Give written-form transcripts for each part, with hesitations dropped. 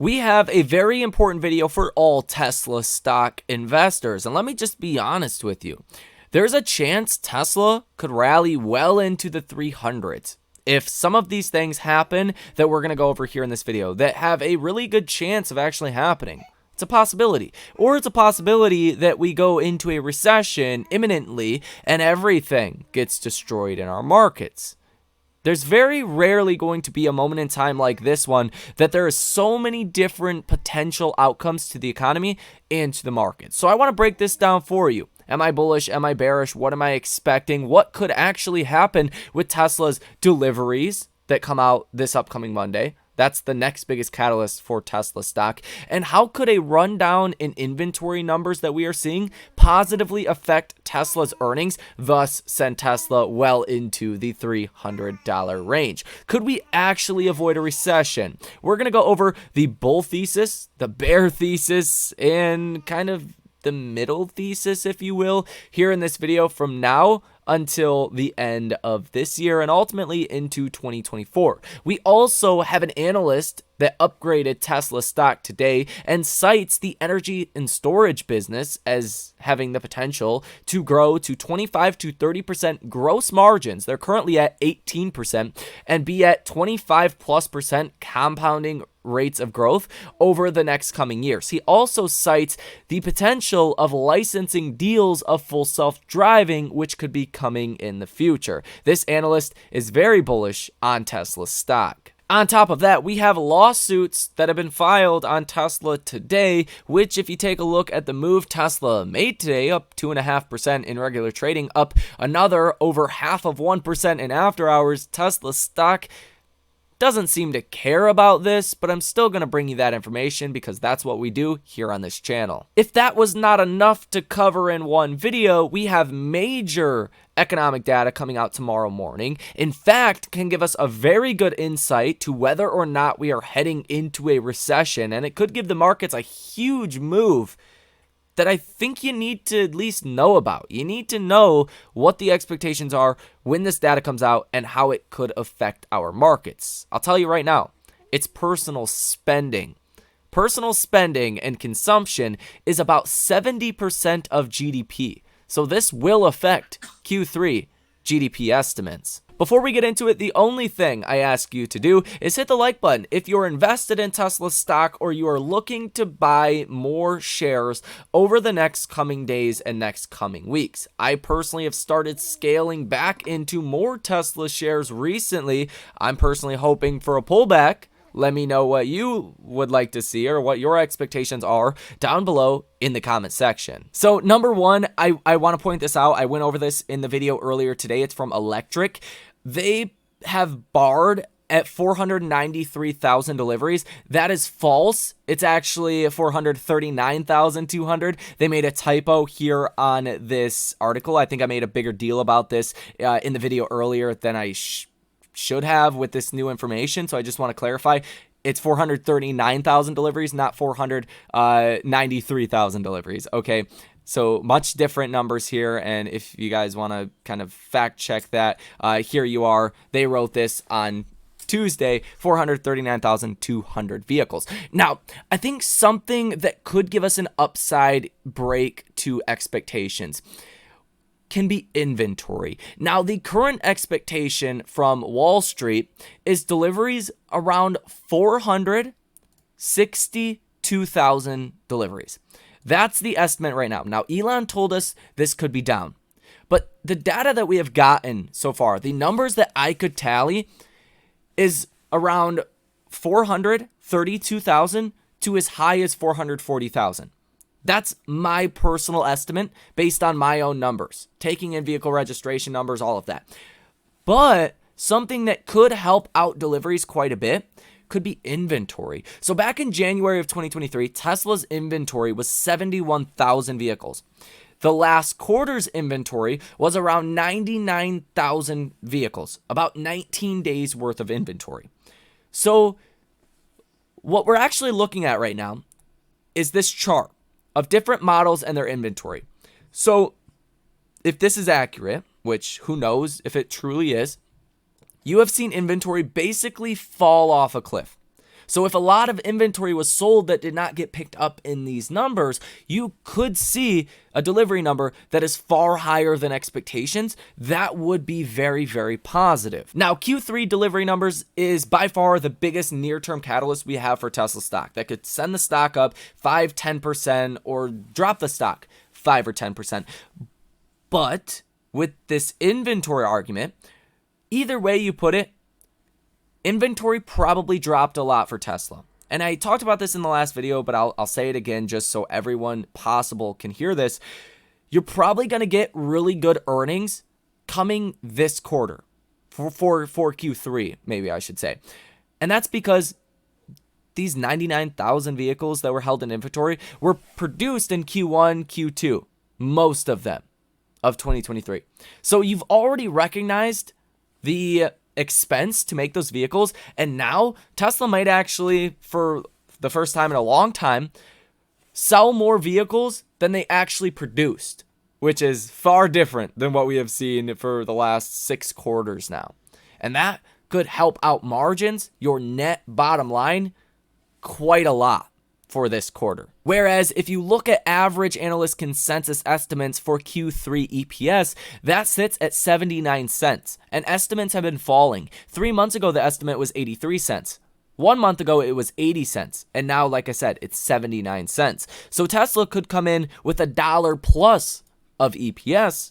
We have a very important video for all Tesla stock investors, and let me just be honest with you. There's a chance Tesla could rally well into the 300s. If some of these things happen that we're going to go over here in this video that have a really good chance of actually happening, it's a possibility. Or it's a possibility that we go into a recession imminently and everything gets destroyed in our markets. There's very rarely going to be a moment in time like this one that there are so many different potential outcomes to the economy and to the market. So I want to break this down for you. Am I bullish? Am I bearish? What am I expecting? What could actually happen with Tesla's deliveries that come out this upcoming Monday? That's the next biggest catalyst for Tesla stock. And how could a rundown in inventory numbers that we are seeing positively affect Tesla's earnings, thus send Tesla well into the $300 range? Could we actually avoid a recession? We're going to go over the bull thesis, the bear thesis, and kind of the middle thesis, if you will, here in this video from now until the end of this year and ultimately into 2024. We also have an analyst that upgraded Tesla stock today and cites the energy and storage business as having the potential to grow to 25 to 30% gross margins. They're currently at 18% and be at 25+% compounding rates of growth over the next coming years. He also cites the potential of licensing deals of full self-driving, which could be coming in the future. This analyst is very bullish on Tesla stock. On top of that, we have lawsuits that have been filed on Tesla today, which if you take a look at the move Tesla made today, up 2.5% in regular trading, up another over 0.5% in after hours, Tesla stock doesn't seem to care about this, but I'm still going to bring you that information because that's what we do here on this channel. If that was not enough to cover in one video, we have major economic data coming out tomorrow morning. In fact, can give us a very good insight to whether or not we are heading into a recession, and it could give the markets a huge move that I think you need to at least know about. You need to know what the expectations are when this data comes out and how it could affect our markets. I'll tell you right now, it's personal spending. Personal spending and consumption is about 70% of GDP. So this will affect Q3 GDP estimates. Before we get into it, the only thing I ask you to do is hit the like button if you're invested in Tesla stock or you are looking to buy more shares over the next coming days and next coming weeks. I personally have started scaling back into more Tesla shares recently. I'm personally hoping for a pullback. Let me know what you would like to see or what your expectations are down below in the comment section. So number one, I want to point this out. I went over this in the video earlier today. It's from Electric. They have barred at 493,000 deliveries. That is false. It's actually 439,200. They made a typo here on this article. I think I made a bigger deal about this in the video earlier than I should have with this new information. So I just want to clarify. It's 439,000 deliveries, not 493,000 deliveries. Okay. So much different numbers here, and if you guys want to kind of fact check that, here you are. They wrote this on Tuesday, 439,200 vehicles. Now, I think something that could give us an upside break to expectations can be inventory. Now, the current expectation from Wall Street is deliveries around 462,000 deliveries. That's the estimate right now. Now, Elon told us this could be down. But the data that we have gotten so far, the numbers that I could tally is around 432,000 to as high as 440,000. That's my personal estimate based on my own numbers, taking in vehicle registration numbers, all of that. But something that could help out deliveries quite a bit could be inventory. So back in January of 2023, Tesla's inventory was 71,000 vehicles. The last quarter's inventory was around 99,000 vehicles, about 19 days worth of inventory. So what we're actually looking at right now is this chart of different models and their inventory. So if this is accurate, which who knows if it truly is, you have seen inventory basically fall off a cliff. So if a lot of inventory was sold that did not get picked up in these numbers, you could see a delivery number that is far higher than expectations. That would be very, very positive. Now, Q3 delivery numbers is by far the biggest near-term catalyst we have for Tesla stock that could send the stock up 5-10% or drop the stock 5 or 10%. But with this inventory argument, either way you put it, inventory probably dropped a lot for Tesla. And I talked about this in the last video, but I'll say it again just so everyone possible can hear this. You're probably going to get really good earnings coming this quarter for Q3, maybe I should say. And that's because these 99,000 vehicles that were held in inventory were produced in Q1, Q2, most of them of 2023. So you've already recognized the expense to make those vehicles, and now Tesla might actually, for the first time in a long time, sell more vehicles than they actually produced, which is far different than what we have seen for the last 6 quarters now. And that could help out margins, your net bottom line, quite a lot for this quarter. Whereas if you look at average analyst consensus estimates for Q3 EPS, that sits at 79 cents, and estimates have been falling. 3 months ago, the estimate was 83 cents. 1 month ago, it was 80 cents, and now, like I said, it's 79 cents. So Tesla could come in with $1 plus of EPS,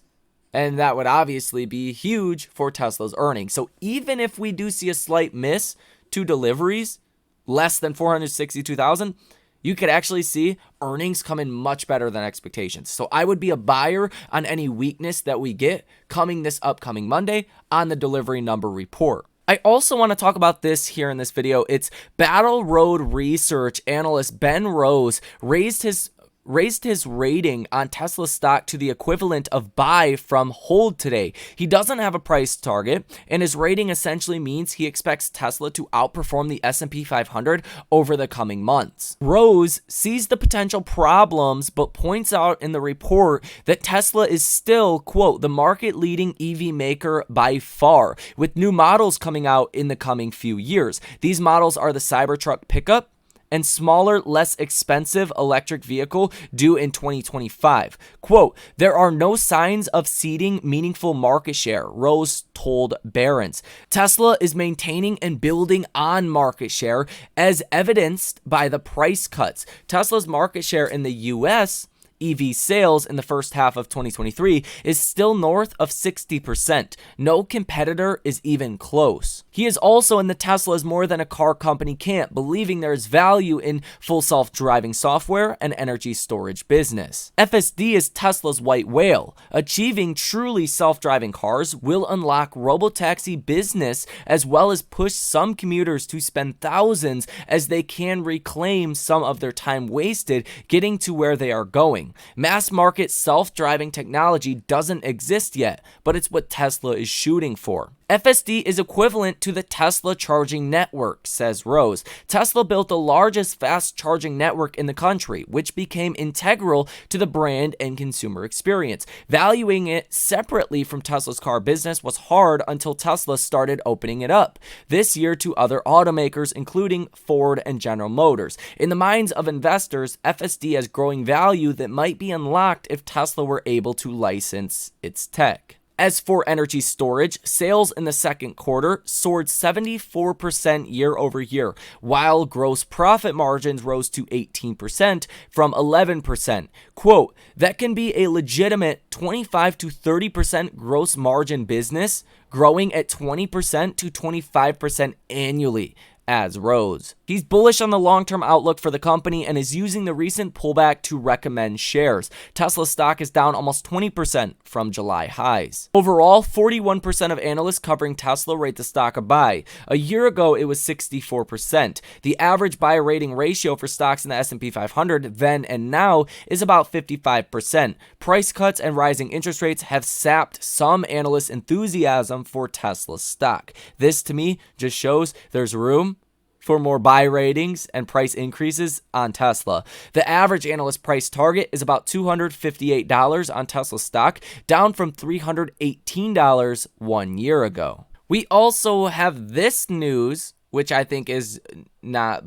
and that would obviously be huge for Tesla's earnings. So even if we do see a slight miss to deliveries, less than 462,000, you could actually see earnings come in much better than expectations. So I would be a buyer on any weakness that we get coming this upcoming Monday on the delivery number report. I also want to talk about this here in this video. It's Battle Road Research analyst Ben Rose raised his rating on Tesla stock to the equivalent of buy from hold today. He doesn't have a price target, and his rating essentially means he expects Tesla to outperform the S&P 500 over the coming months. Rose sees the potential problems, but points out in the report that Tesla is still, quote, the market-leading EV maker by far, with new models coming out in the coming few years. These models are the Cybertruck pickup and smaller, less expensive electric vehicle due in 2025. Quote, there are no signs of ceding meaningful market share, Rose told Barron's. Tesla is maintaining and building on market share as evidenced by the price cuts. Tesla's market share in the US EV sales in the first half of 2023 is still north of 60%. No competitor is even close. He is also in the Tesla is more than a car company camp, believing there is value in full self-driving software and energy storage business. FSD is Tesla's white whale. Achieving truly self-driving cars will unlock robotaxi business as well as push some commuters to spend thousands as they can reclaim some of their time wasted getting to where they are going. Mass market self-driving technology doesn't exist yet, but it's what Tesla is shooting for. FSD is equivalent to the Tesla charging network, says Rose. Tesla built the largest fast charging network in the country, which became integral to the brand and consumer experience. Valuing it separately from Tesla's car business was hard until Tesla started opening it up this year to other automakers, including Ford and General Motors. In the minds of investors, FSD has growing value that might be unlocked if Tesla were able to license its tech. As for energy storage, sales in the second quarter soared 74% year over year, while gross profit margins rose to 18% from 11%. Quote, that can be a legitimate 25 to 30% gross margin business, growing at 20% to 25% annually, as Rose. He's bullish on the long-term outlook for the company and is using the recent pullback to recommend shares. Tesla stock is down almost 20% from July highs. Overall, 41% of analysts covering Tesla rate the stock a buy. A year ago, it was 64%. The average buy rating ratio for stocks in the S&P 500 then and now is about 55%. Price cuts and rising interest rates have sapped some analysts' enthusiasm for Tesla stock. This, to me, just shows there's room for more buy ratings and price increases on Tesla. The average analyst price target is about $258 on Tesla stock, down from $318 1 year ago. We also have this news which I think is not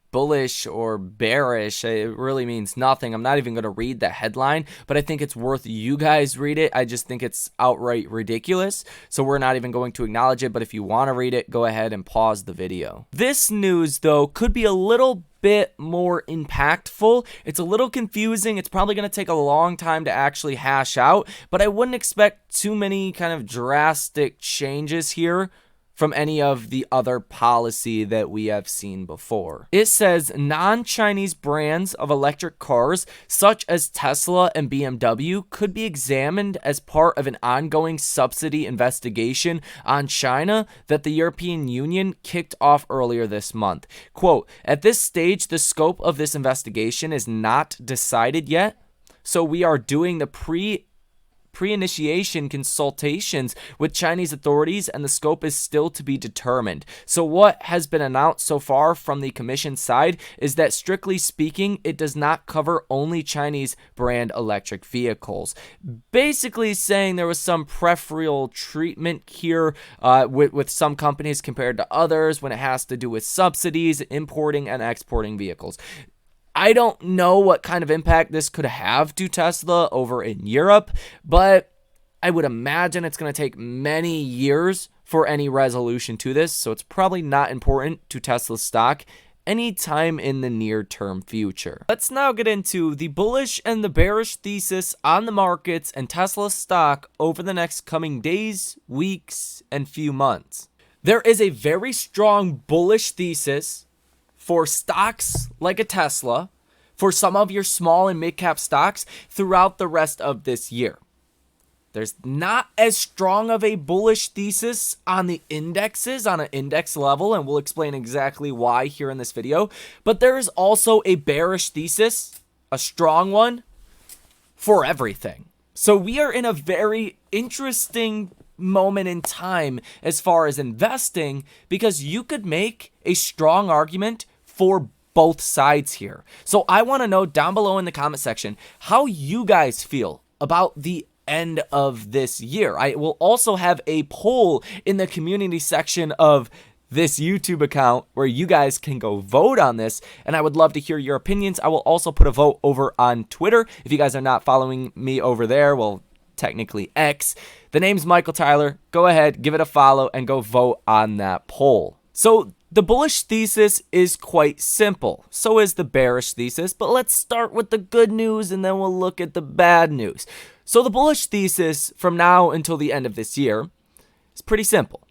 bullish or bearish. It really means nothing. I'm not even going to read the headline, but I think it's worth you guys read it. I just think it's outright ridiculous, so we're not even going to acknowledge it, but if you want to read it, go ahead and pause the video. This news, though, could be a little bit more impactful. It's a little confusing. It's probably going to take a long time to actually hash out, but I wouldn't expect too many kind of drastic changes here from any of the other policy that we have seen before. It says non-Chinese brands of electric cars, such as Tesla and BMW, could be examined as part of an ongoing subsidy investigation on China that the European Union kicked off earlier this month. Quote, at this stage, the scope of this investigation is not decided yet, so we are doing the pre-initiation consultations with Chinese authorities, and the scope is still to be determined. So what has been announced so far from the commission side is that, strictly speaking, it does not cover only Chinese brand electric vehicles. Basically saying there was some preferential treatment here with some companies compared to others when it has to do with subsidies, importing and exporting vehicles. I don't know what kind of impact this could have to Tesla over in Europe, but I would imagine it's going to take many years for any resolution to this, so it's probably not important to Tesla stock anytime in the near-term future. Let's now get into the bullish and the bearish thesis on the markets and Tesla stock over the next coming days, weeks, and few months. There is a very strong bullish thesis for stocks like a Tesla, for some of your small and mid-cap stocks throughout the rest of this year. There's not as strong of a bullish thesis on the indexes on an index level, and we'll explain exactly why here in this video, but there is also a bearish thesis, a strong one, for everything. So we are in a very interesting moment in time as far as investing, because you could make a strong argument for both sides here. So I want to know down below in the comment section how you guys feel about the end of this year. I will also have a poll in the community section of this YouTube account where you guys can go vote on this, and I would love to hear your opinions. I will also put a vote over on Twitter. If you guys are not following me over there, well, technically X, the name's Michael Tyler. Go ahead, give it a follow, and go vote on that poll. So the bullish thesis is quite simple. So is the bearish thesis, but let's start with the good news and then we'll look at the bad news. So the bullish thesis from now until the end of this year is pretty simple.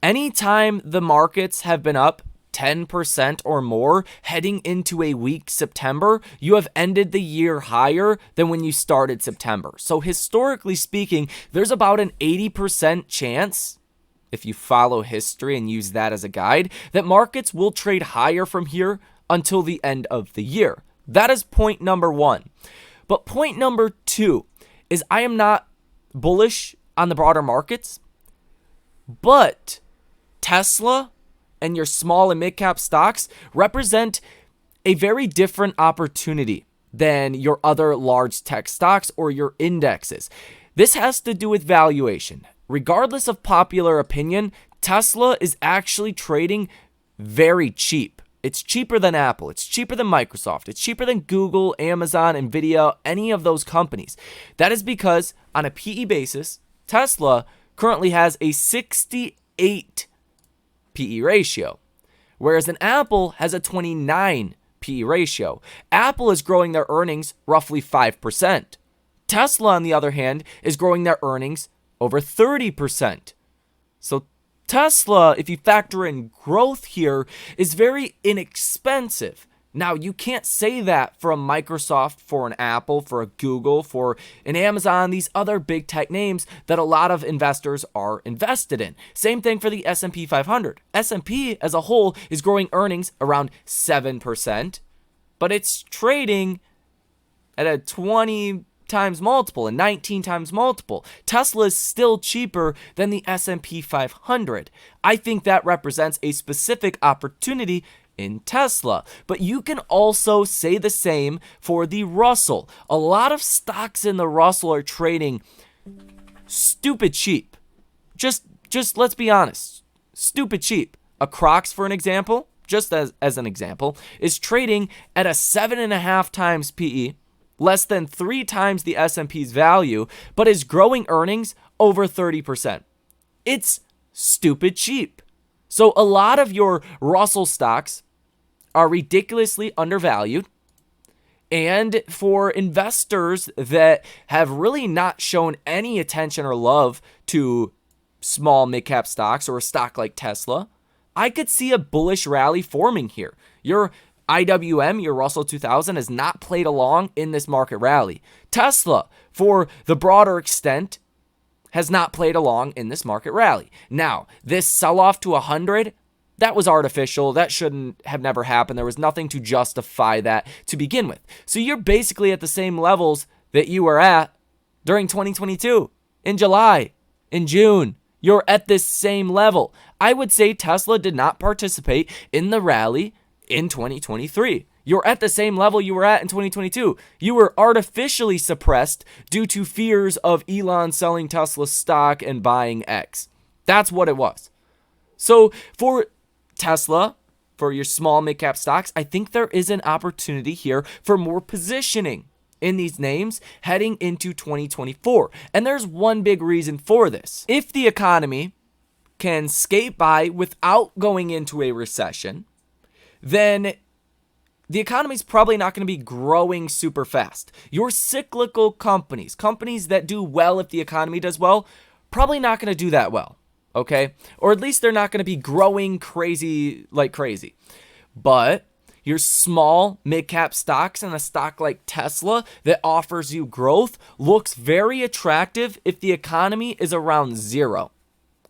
Anytime the markets have been up 10% or more heading into a weak September, you have ended the year higher than when you started September. So historically speaking, there's about an 80% chance, if you follow history and use that as a guide, that markets will trade higher from here until the end of the year. That is point number one. But point number two is I am not bullish on the broader markets, but Tesla and your small and mid-cap stocks represent a very different opportunity than your other large tech stocks or your indexes. This has to do with valuation. Regardless of popular opinion, Tesla is actually trading very cheap. It's cheaper than Apple. It's cheaper than Microsoft. It's cheaper than Google, Amazon, Nvidia, any of those companies. That is because on a PE basis, Tesla currently has a 68 PE ratio, whereas an Apple has a 29 PE ratio. Apple is growing their earnings roughly 5%. Tesla, on the other hand, is growing their earnings over 30%. So Tesla, if you factor in growth here, is very inexpensive. Now, you can't say that for a Microsoft, for an Apple, for a Google, for an Amazon, these other big tech names that a lot of investors are invested in. Same thing for the S&P 500. S&P as a whole is growing earnings around 7%, but it's trading at a 20 times multiple, a 19 times multiple. Tesla is still cheaper than the S&P 500. I think that represents a specific opportunity in Tesla, but you can also say the same for the Russell. A lot of stocks in the Russell are trading stupid cheap. Just let's be honest, stupid cheap. A Crocs, for an example, just as an example, is trading at a 7.5 times PE, less than 3 times the S&P's value, but is growing earnings over 30%. It's stupid cheap. So a lot of your Russell stocks are ridiculously undervalued. And for investors that have really not shown any attention or love to small mid-cap stocks or a stock like Tesla, I could see a bullish rally forming here. Your IWM, your Russell 2000, has not played along in this market rally. Tesla, for the broader extent, has not played along in this market rally. Now, this sell-off to 100, that was artificial. That shouldn't have never happened. There was nothing to justify that to begin with. So you're basically at the same levels that you were at during 2022, in July, in June. You're at this same level. I would say Tesla did not participate in the rally in 2023. You're at the same level you were at in 2022. You were artificially suppressed due to fears of Elon selling Tesla stock and buying X. That's what it was. So for Tesla, for your small mid-cap stocks, I think there is an opportunity here for more positioning in these names heading into 2024. And there's one big reason for this. If the economy can skate by without going into a recession, then the economy's probably not going to be growing super fast. Your cyclical companies that do well if the economy does well, probably not going to do that well. Okay? Or at least they're not going to be growing crazy like crazy. But your small mid-cap stocks and a stock like Tesla that offers you growth looks very attractive if the economy is around zero.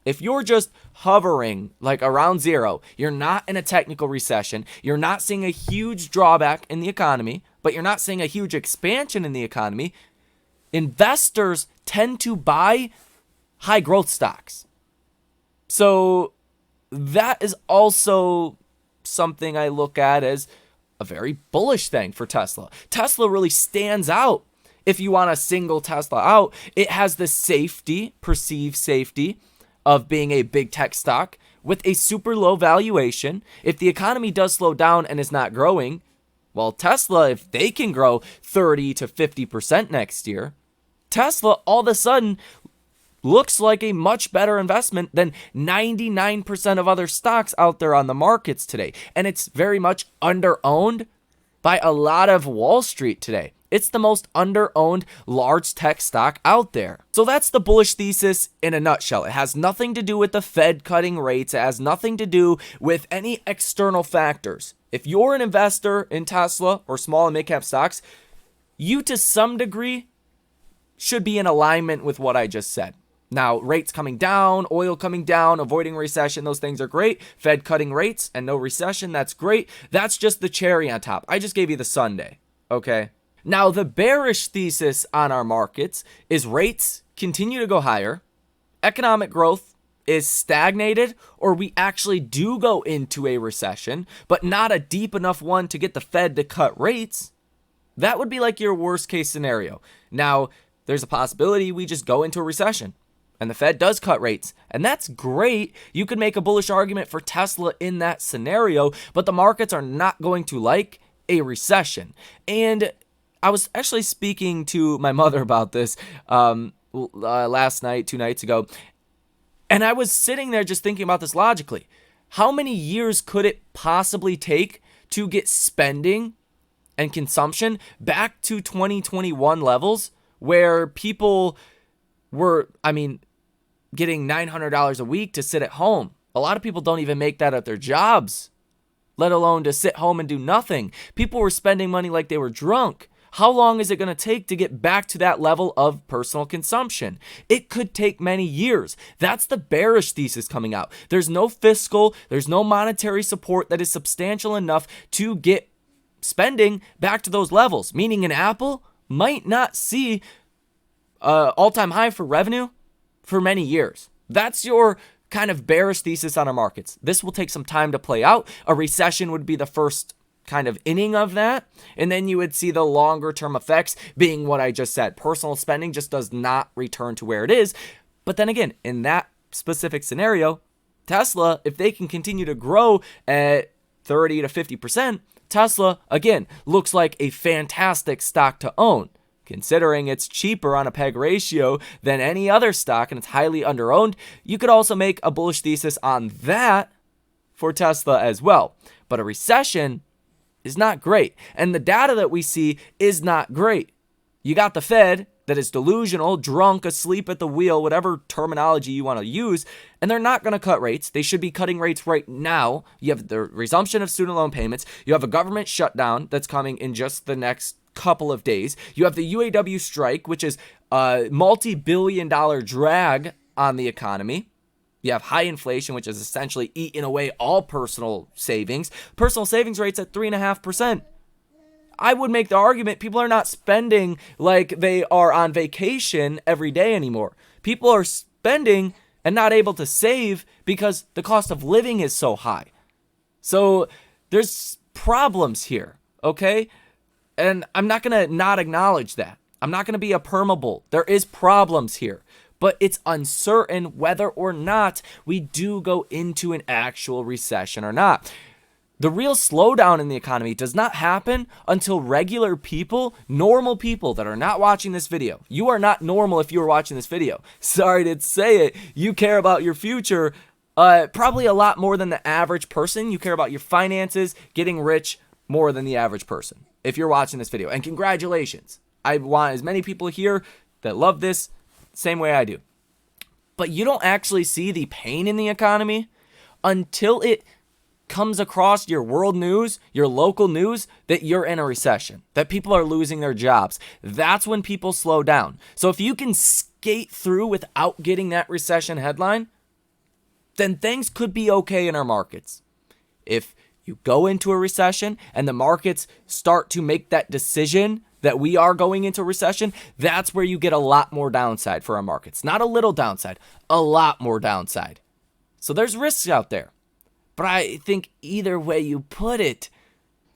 If you're just hovering like around zero, you're not in a technical recession, you're not seeing a huge drawback in the economy, but you're not seeing a huge expansion in the economy, investors tend to buy high growth stocks. So that is also something I look at as a very bullish thing for Tesla. Tesla really stands out. If you want to single Tesla out, it has the safety, perceived safety, of being a big tech stock with a super low valuation. If the economy does slow down and is not growing, well, Tesla, if they can grow 30 to 50% next year, Tesla all of a sudden looks like a much better investment than 99% of other stocks out there on the markets today. And it's very much underowned by a lot of Wall Street today. It's the most underowned large tech stock out there. So that's the bullish thesis in a nutshell. It has nothing to do with the Fed cutting rates. It has nothing to do with any external factors. If you're an investor in Tesla or small and mid-cap stocks, you to some degree should be in alignment with what I just said. Now, rates coming down, oil coming down, avoiding recession, those things are great. Fed cutting rates and no recession, that's great. That's just the cherry on top. I just gave you the sundae, okay? Now, the bearish thesis on our markets is rates continue to go higher, economic growth is stagnated, or we actually do go into a recession, but not a deep enough one to get the Fed to cut rates. That would be like your worst case scenario. Now, there's a possibility we just go into a recession and the Fed does cut rates, and that's great. You could make a bullish argument for Tesla in that scenario, but the markets are not going to like a recession. And I was actually speaking to my mother about this last night, 2 nights ago, and I was sitting there just thinking about this logically. How many years could it possibly take to get spending and consumption back to 2021 levels where people were, getting $900 a week to sit at home? A lot of people don't even make that at their jobs, let alone to sit home and do nothing. People were spending money like they were drunk. How long is it going to take to get back to that level of personal consumption? It could take many years. That's the bearish thesis coming out. There's no fiscal, there's no monetary support that is substantial enough to get spending back to those levels, meaning an Apple might not see all-time high for revenue for many years. That's your kind of bearish thesis on our markets. This will take some time to play out. A recession would be the first kind of inning of that, and then you would see the longer term effects being what I just said. Personal spending just does not return to where it is. But then again, in that specific scenario, Tesla, if they can continue to grow at 30 to 50%, Tesla, again, looks like a fantastic stock to own. Considering it's cheaper on a PEG ratio than any other stock and it's highly underowned, you could also make a bullish thesis on that for Tesla as well. But a recession is not great. And the data that we see is not great. You got the Fed that is delusional, drunk, asleep at the wheel, whatever terminology you want to use, and they're not going to cut rates. They should be cutting rates right now. You have the resumption of student loan payments. You have a government shutdown that's coming in just the next couple of days. You have the UAW strike, which is a multi-billion-dollar drag on the economy. You have high inflation, which is essentially eating away all personal savings. Personal savings rates at 3.5%. I would make the argument people are not spending like they are on vacation every day anymore. People are spending and not able to save because the cost of living is so high. So there's problems here, okay? And I'm not going to not acknowledge that. I'm not going to be a permabull. There is problems here. But it's uncertain whether or not we do go into an actual recession or not. The real slowdown in the economy does not happen until regular people, normal people that are not watching this video. You are not normal if you are watching this video. Sorry to say it. You care about your future probably a lot more than the average person. You care about your finances, getting rich more than the average person if you're watching this video. And congratulations. I want as many people here that love this same way I do. But you don't actually see the pain in the economy until it comes across your world news, your local news, that you're in a recession, that people are losing their jobs. That's when people slow down. So if you can skate through without getting that recession headline, then things could be okay in our markets. If you go into a recession and the markets start to make that decision that we are going into a recession, that's where you get a lot more downside for our markets. Not a little downside, a lot more downside. So there's risks out there. But I think either way you put it,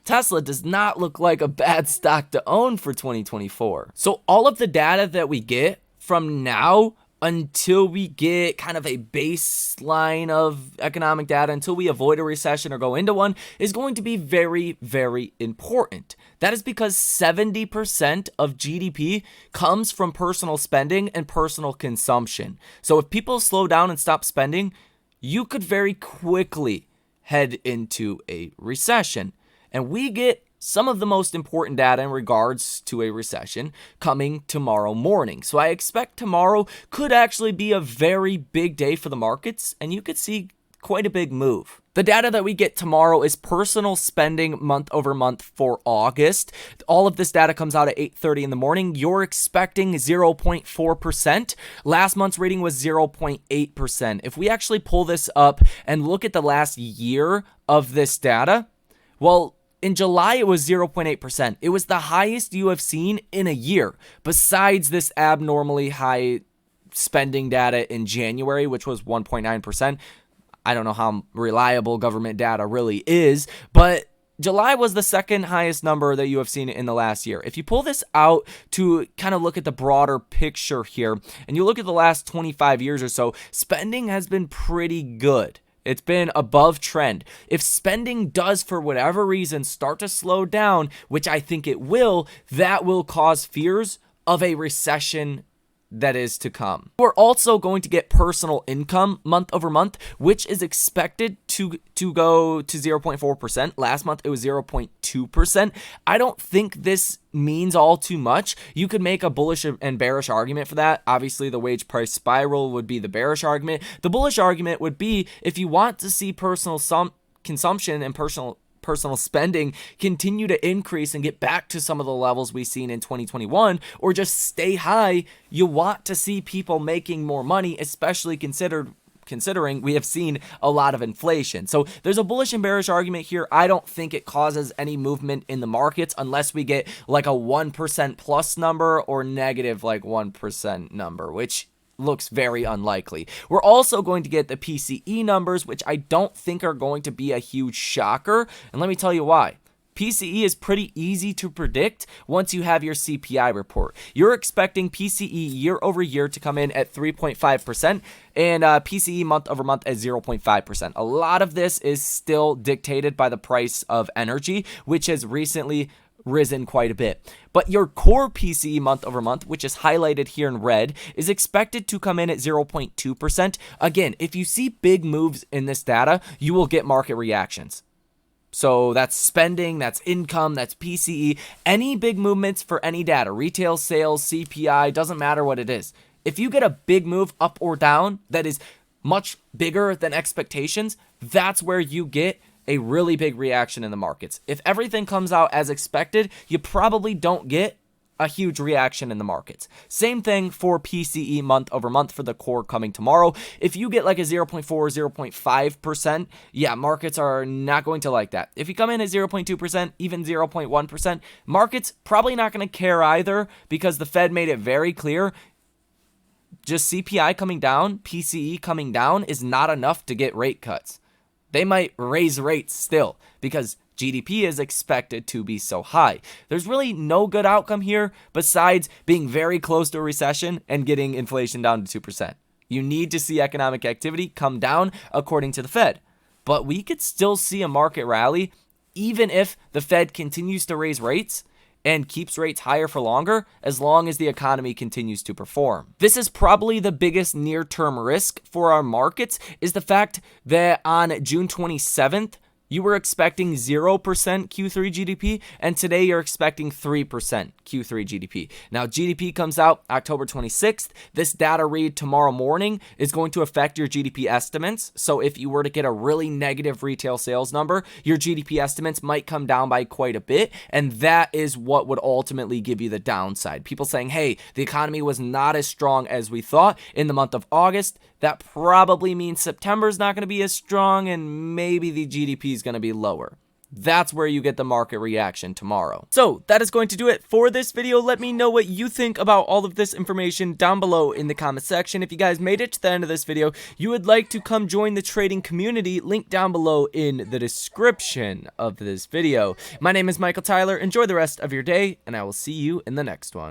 Tesla does not look like a bad stock to own for 2024. So all of the data that we get from now until we get kind of a baseline of economic data, until we avoid a recession or go into one, is going to be very, very important. That is because 70% of GDP comes from personal spending and personal consumption. So if people slow down and stop spending, you could very quickly head into a recession. And we get some of the most important data in regards to a recession coming tomorrow morning. So I expect tomorrow could actually be a very big day for the markets, and you could see quite a big move. The data that we get tomorrow is personal spending month over month for August. All of this data comes out at 8:30 in the morning. You're expecting 0.4%. Last month's reading was 0.8%. If we actually pull this up and look at the last year of this data, well, in July, it was 0.8%. It was the highest you have seen in a year, besides this abnormally high spending data in January, which was 1.9%. I don't know how reliable government data really is, but July was the second highest number that you have seen in the last year. If you pull this out to kind of look at the broader picture here, and you look at the last 25 years or so, spending has been pretty good. It's been above trend. If spending does, for whatever reason, start to slow down, which I think it will, that will cause fears of a recession that is to come. We're also going to get personal income month over month, which is expected to go to 0.4%. Last month, it was 0.2%. I don't think this means all too much. You could make a bullish and bearish argument for that. Obviously, the wage price spiral would be the bearish argument. The bullish argument would be if you want to see personal consumption and personal spending continue to increase and get back to some of the levels we've seen in 2021, or just stay high, you want to see people making more money, especially considering we have seen a lot of inflation. So there's a bullish and bearish argument here. I don't think it causes any movement in the markets unless we get like a 1% plus number or negative like 1% number, which looks very unlikely. We're also going to get the PCE numbers, which I don't think are going to be a huge shocker. And let me tell you why. PCE is pretty easy to predict once you have your CPI report. You're expecting PCE year over year to come in at 3.5% and PCE month over month at 0.5%. A lot of this is still dictated by the price of energy, which has recently risen quite a bit. But your core PCE month over month, which is highlighted here in red, is expected to come in at 0.2%. Again, if you see big moves in this data, you will get market reactions. So that's spending, that's income, that's PCE, any big movements for any data, retail sales, CPI, doesn't matter what it is. If you get a big move up or down that is much bigger than expectations, that's where you get a really big reaction in the markets. If everything comes out as expected, you probably don't get a huge reaction in the markets. Same thing for PCE month over month for the core coming tomorrow. If you get like a 0.4 or 0.5%, yeah, markets are not going to like that. If you come in at 0.2%, even 0.1%, markets probably not going to care either, because the Fed made it very clear just CPI coming down, PCE coming down is not enough to get rate cuts. They might raise rates still because GDP is expected to be so high. There's really no good outcome here besides being very close to a recession and getting inflation down to 2%. You need to see economic activity come down according to the Fed. But we could still see a market rally even if the Fed continues to raise rates and keeps rates higher for longer, as long as the economy continues to perform. This is probably the biggest near-term risk for our markets, is the fact that on June 27th, you were expecting 0% Q3 GDP, and today you're expecting 3% Q3 GDP. Now, GDP comes out October 26th. This data read tomorrow morning is going to affect your GDP estimates. So if you were to get a really negative retail sales number, your GDP estimates might come down by quite a bit, and that is what would ultimately give you the downside. People saying, hey, the economy was not as strong as we thought in the month of August. That probably means September's not going to be as strong, and maybe the GDP is going to be lower. That's where you get the market reaction tomorrow. So that is going to do it for this video. Let me know what you think about all of this information down below in the comment section. If you guys made it to the end of this video, you would like to come join the trading community, link down below in the description of this video. My name is Michael Tyler. Enjoy the rest of your day, and I will see you in the next one.